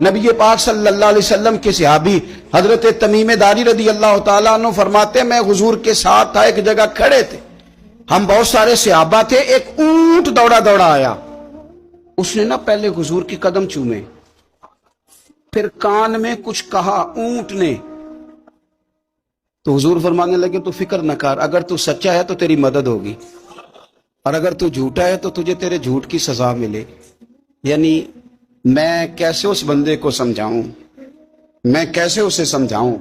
نبی پاک صلی اللہ علیہ وسلم کے صحابی حضرت تمیم داری رضی اللہ تعالیٰ عنہ فرماتے ہیں میں حضور کے ساتھ تھا، ایک جگہ کھڑے تھے، ہم بہت سارے صحابہ تھے، ایک اونٹ دوڑا دوڑا آیا، اس نے پہلے حضور کی قدم چومے، پھر کان میں کچھ کہا اونٹ نے، تو حضور فرمانے لگے تو فکر نہ کر، اگر تو سچا ہے تو تیری مدد ہوگی، اور اگر تو جھوٹا ہے تو تجھے تیرے جھوٹ کی سزا ملے۔ یعنی میں کیسے اس بندے کو سمجھاؤں، میں کیسے اسے سمجھاؤں،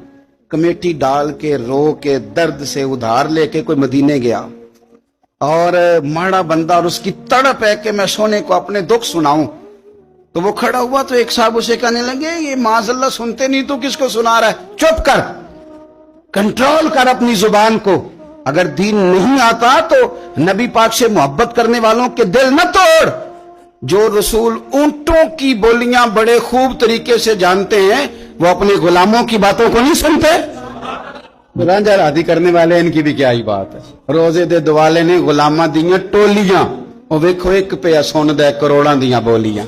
کمیٹی ڈال کے رو کے درد سے ادھار لے کے کوئی مدینے گیا، اور ماڑا بندہ، اور اس کی تڑپ ہے کہ میں سونے کو اپنے دکھ سناؤں، تو وہ کھڑا ہوا تو ایک صاحب اسے کہنے لگے یہ معاذ اللہ سنتے نہیں تو کس کو سنا رہا ہے، چپ کر، کنٹرول کر اپنی زبان کو، اگر دین نہیں آتا تو نبی پاک سے محبت کرنے والوں کے دل نہ توڑ۔ جو رسول اونٹوں کی بولیاں بڑے خوب طریقے سے جانتے ہیں وہ اپنے غلاموں کی باتوں کو نہیں سنتے۔ رانجھا رادی کرنے والے ان کی بھی کیا ہی بات ہے، روزے دے دوالے نے غلاماں دیاں ٹولیاں، وہ ویکھو ایک پہ سن دے کروڑاں دیاں بولیاں۔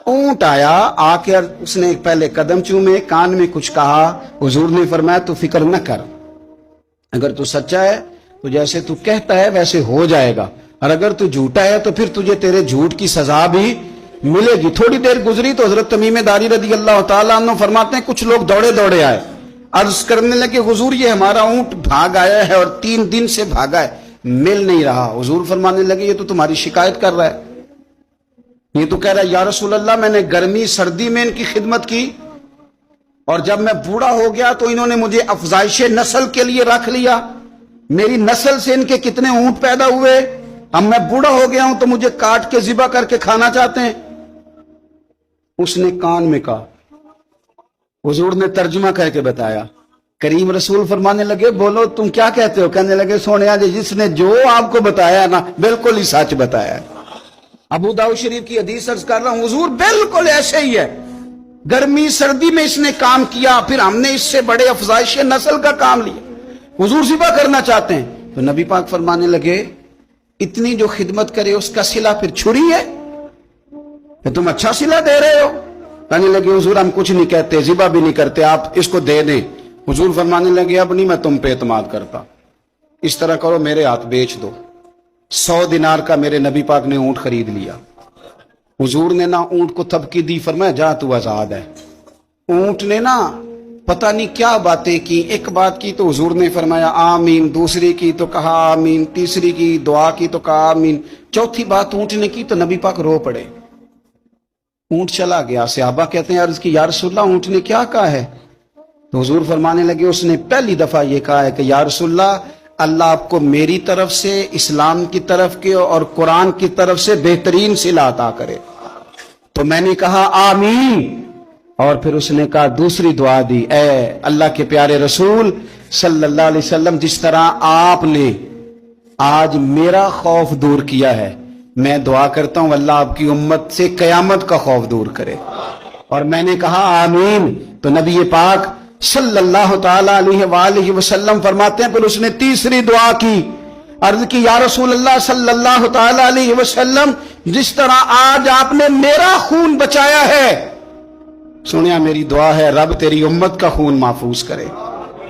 اونٹ آیا، آ کے اس نے پہلے قدم چومے، کان میں کچھ کہا، حضور نے فرمایا تو فکر نہ کر، اگر تو سچا ہے تو جیسے تو کہتا ہے ویسے ہو جائے گا، اور اگر تو جھوٹا ہے تو پھر تجھے تیرے جھوٹ کی سزا بھی ملے گی۔ تھوڑی دیر گزری تو حضرت تمیم داری رضی اللہ تعالیٰ عنہ فرماتے ہیں کچھ لوگ دوڑے دوڑے آئے، عرض کرنے لگے حضور یہ ہمارا اونٹ بھاگ آیا ہے اور 3 دن سے بھاگا ہے، مل نہیں رہا۔ حضور فرمانے لگے یہ تو تمہاری شکایت کر رہا ہے، یہ تو کہہ رہا ہے یا رسول اللہ میں نے گرمی سردی میں ان کی خدمت کی، اور جب میں بوڑھا ہو گیا تو انہوں نے مجھے افزائش نسل کے لیے رکھ لیا، میری نسل سے ان کے کتنے اونٹ پیدا ہوئے، اب میں بوڑھا ہو گیا ہوں تو مجھے کاٹ کے ذبح کر کے کھانا چاہتے ہیں۔ اس نے کان میں کہا، حضور نے ترجمہ کر کے بتایا، کریم رسول فرمانے لگے بولو تم کیا کہتے ہو؟ کہنے لگے سونیا جی جس نے جو آپ کو بتایا نا بالکل ہی سچ بتایا ہے۔ ابو داؤد شریف کی حدیث عرض کر رہا ہوں، حضور بالکل ایسے ہی ہے، گرمی سردی میں اس نے کام کیا، پھر ہم نے اس سے بڑے افزائش نسل کا کام لیا، حضور ذبح کرنا چاہتے ہیں۔ تو نبی پاک فرمانے لگے اتنی جو خدمت کرے اس کا صلہ پھر چھری ہے، کہ تم اچھا صلہ دے رہے ہو؟ کہنے لگے حضور ہم کچھ نہیں کہتے، ذبح بھی نہیں کرتے، آپ اس کو دے دیں۔ حضور فرمانے لگے اب نہیں میں تم پہ اعتماد کرتا، اس طرح کرو میرے ہاتھ بیچ دو۔ 100 دینار کا میرے نبی پاک نے اونٹ خرید لیا۔ حضور نے نا اونٹ کو تھپکی دی، فرمایا جا تو آزاد ہے۔ اونٹ نے نا پتہ نہیں کیا باتیں کی، ایک بات کی تو حضور نے فرمایا آمین، دوسری کی تو کہا آمین، تیسری کی دعا کی تو کہا آمین، چوتھی بات اونٹ نے کی تو نبی پاک رو پڑے۔ اونٹ چلا گیا، صحابہ کہتے ہیں عرض کی یا رسول اللہ اونٹ نے کیا کہا ہے؟ تو حضور فرمانے لگے اس نے پہلی دفعہ یہ کہا ہے کہ یا رسول اللہ اللہ آپ کو میری طرف سے، اسلام کی طرف کے اور قرآن کی طرف سے بہترین صلہ عطا کرے۔ تو میں نے کہا آمین، اور پھر اس نے کہا دوسری دعا دی، اے اللہ کے پیارے رسول صلی اللہ علیہ وسلم جس طرح آپ نے آج میرا خوف دور کیا ہے، میں دعا کرتا ہوں اللہ آپ کی امت سے قیامت کا خوف دور کرے۔ اور میں نے کہا آمین، تو نبی پاک صلی اللہ تعالی علیہ وآلہ وسلم فرماتے ہیں پھر اس نے تیسری دعا کی، عرض کی یا رسول اللہ صلی اللہ تعالی علیہ وسلم جس طرح آج آپ نے میرا خون بچایا ہے، سنیا میری دعا ہے رب تیری امت کا خون محفوظ کرے۔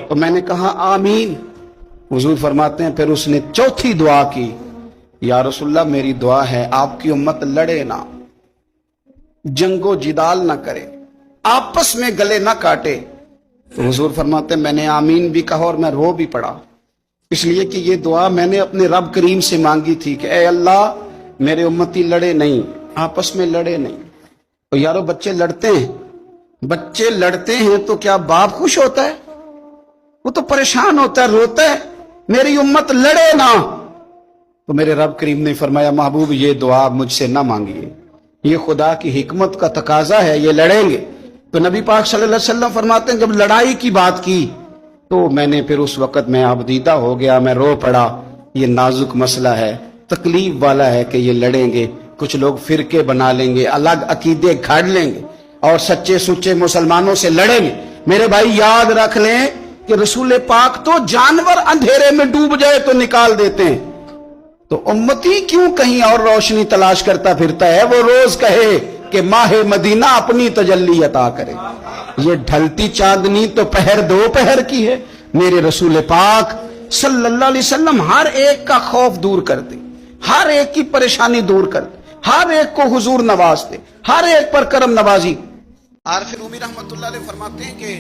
تو میں نے کہا آمین۔ حضور فرماتے ہیں پھر اس نے چوتھی دعا کی، یا رسول اللہ میری دعا ہے آپ کی امت لڑے نہ، جنگ و جدال نہ کرے، آپس میں گلے نہ کاٹے۔ تو حضور فرماتے ہیں میں نے آمین بھی کہا اور میں رو بھی پڑا، اس لیے کہ یہ دعا میں نے اپنے رب کریم سے مانگی تھی کہ اے اللہ میرے امتی لڑے نہیں، آپس میں لڑے نہیں۔ تو یارو بچے لڑتے ہیں، بچے لڑتے ہیں تو کیا باپ خوش ہوتا ہے؟ وہ تو پریشان ہوتا ہے، روتا ہے، میری امت لڑے نہ۔ تو میرے رب کریم نے فرمایا محبوب یہ دعا مجھ سے نہ مانگیے، یہ خدا کی حکمت کا تقاضا ہے، یہ لڑیں گے۔ تو نبی پاک صلی اللہ علیہ وسلم فرماتے ہیں جب لڑائی کی بات کی تو میں نے پھر اس وقت میں آبدیدہ ہو گیا، میں رو پڑا، یہ نازک مسئلہ ہے، تکلیف والا ہے کہ یہ لڑیں گے، کچھ لوگ فرقے بنا لیں گے، الگ عقیدے گھاڑ لیں گے اور سچے سچے مسلمانوں سے لڑیں گے۔ میرے بھائی یاد رکھ لیں کہ رسول پاک تو جانور اندھیرے میں ڈوب جائے تو نکال دیتے ہیں، تو امتی کیوں کہیں اور روشنی تلاش کرتا پھرتا ہے؟ وہ روز کہے کہ ماہ مدینہ اپنی تجلی عطا کرے. یہ ڈھلتی چاندنی تو پہر دو پہر کی ہے. میرے رسول پاک صلی اللہ علیہ وسلم ہر ایک کا خوف دور کر دے, ہر ایک کی پریشانی دور کر دے, ہر ایک کو حضور نواز دے, ہر ایک پر کرم نوازی. عارف رومی رحمت اللہ علیہ فرماتے ہیں کہ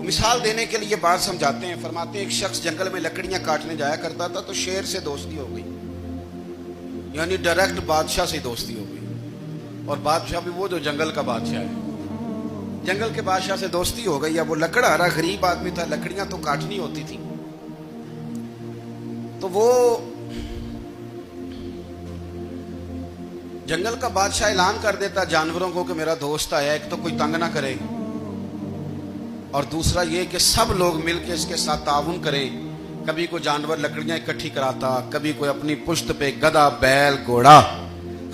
مثال دینے کے لیے بات سمجھاتے ہیں. فرماتے ہیں ایک شخص جنگل میں لکڑیاں کاٹنے جایا کرتا تھا تو شیر سے دوستی ہو گئی, یعنی ڈائریکٹ بادشاہ سے دوستی ہو گئی. اور بادشاہ بھی وہ جو جنگل کا بادشاہ ہے, جنگل کے بادشاہ سے دوستی ہو گئی. اب وہ لکڑہارا غریب آدمی تھا, لکڑیاں تو کاٹنی ہوتی تھی. تو وہ جنگل کا بادشاہ اعلان کر دیتا جانوروں کو کہ میرا دوست آیا, ایک تو کوئی تنگ نہ کرے, اور دوسرا یہ کہ سب لوگ مل کے اس کے ساتھ تعاون کریں. کبھی کوئی جانور لکڑیاں اکٹھی کراتا, کبھی کوئی اپنی پشت پہ گدھا, بیل, گھوڑا,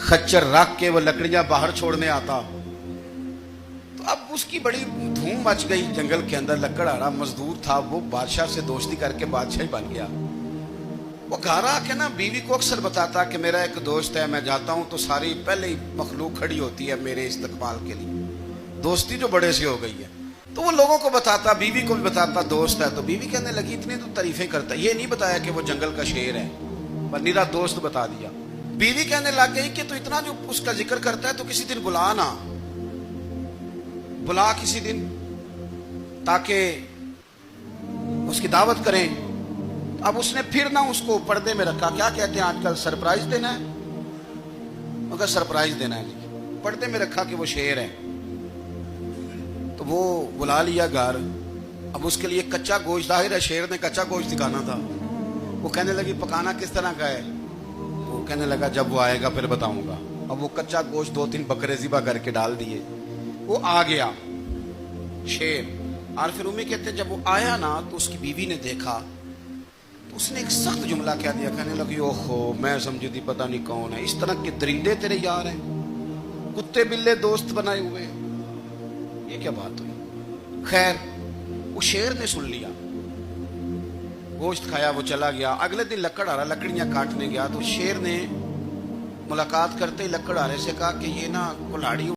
خچر رکھ کے وہ لکڑیاں باہر چھوڑنے آتا. تو اب اس کی بڑی دھوم مچ گئی جنگل کے اندر. لکڑہارا مزدور تھا, وہ بادشاہ سے دوستی کر کے بادشاہ ہی بن گیا. وہ گھر آ کے نا بیوی کو اکثر بتاتا کہ میرا ایک دوست ہے, میں جاتا ہوں تو ساری پہلے ہی مخلوق کھڑی ہوتی ہے میرے استقبال کے لیے. دوستی جو بڑے سے ہو گئی ہے. تو وہ لوگوں کو بتاتا, بیوی کو بھی بتاتا دوست ہے. تو بیوی کہنے لگی اتنی تو تعریفیں کرتا, یہ نہیں بتایا کہ وہ جنگل کا شیر ہے, پر نیرا دوست بتا دیا. بیوی کہنے لگ گئی کہ تو اتنا جو اس کا ذکر کرتا ہے تو کسی دن بلا نا, بلا کسی دن تاکہ اس کی دعوت کریں. اب اس نے پھر نہ اس کو پردے میں رکھا. کیا کہتے ہیں آج کل, سرپرائز دینا ہے, مگر سرپرائز دینا ہے, پردے میں رکھا کہ وہ شیر ہے. تو وہ بلا لیا گھر. اب اس کے لیے کچا گوشت, ظاہر ہے شیر نے کچا گوشت دکھانا تھا. وہ کہنے لگی پکانا کس طرح کا ہے. وہ کہنے لگا جب وہ آئے گا پھر بتاؤں گا. اب وہ کچا گوشت 2-3 بکرے ذبح کر کے ڈال دیے. وہ آ گیا شیر. عارف رومی کہتے ہیں جب وہ آیا نا تو اس کی بیوی نے دیکھا تو اس نے ایک سخت جملہ کہہ دیا. کہنے لگی اوہو, میں سمجھی تھی پتہ نہیں کون ہے, اس طرح کے درندے تیرے یار ہیں, کتے بلے دوست بنائے ہوئے, یہ کیا بات ہوئی. خیر وہ شیر نے سن لیا, گوشت کھایا, وہ چلا گیا. اگلے دن لکڑہارا لکڑیاں کاٹنے گیا تو شیر نے ملاقات کرتے ہی لکڑہارے سے کہا کہ یہ نا کلاڑی